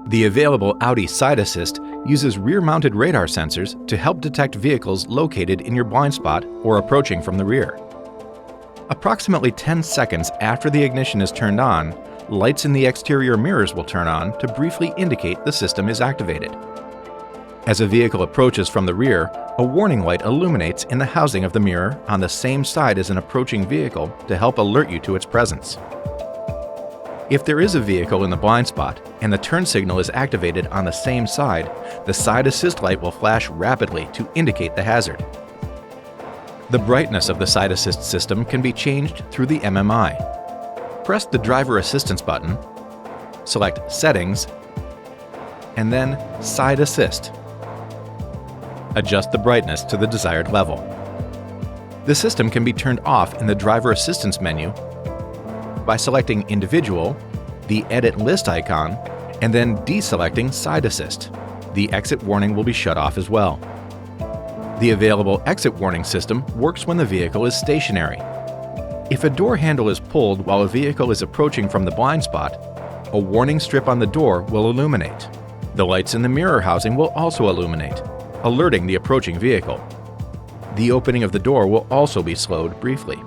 The available Audi Side Assist uses rear-mounted radar sensors to help detect vehicles located in your blind spot or approaching from the rear. Approximately 10 seconds after the ignition is turned on, lights in the exterior mirrors will turn on to briefly indicate the system is activated. As a vehicle approaches from the rear, a warning light illuminates in the housing of the mirror on the same side as an approaching vehicle to help alert you to its presence. If there is a vehicle in the blind spot and the turn signal is activated on the same side, the side assist light will flash rapidly to indicate the hazard. The brightness of the side assist system can be changed through the MMI. Press the driver assistance button, select Settings, and then Side Assist. Adjust the brightness to the desired level. The system can be turned off in the driver assistance menu by selecting Individual, the Edit List icon, and then deselecting Side Assist. The exit warning will be shut off as well. The available exit warning system works when the vehicle is stationary. If a door handle is pulled while a vehicle is approaching from the blind spot, a warning strip on the door will illuminate. The lights in the mirror housing will also illuminate, alerting the approaching vehicle. The opening of the door will also be slowed briefly.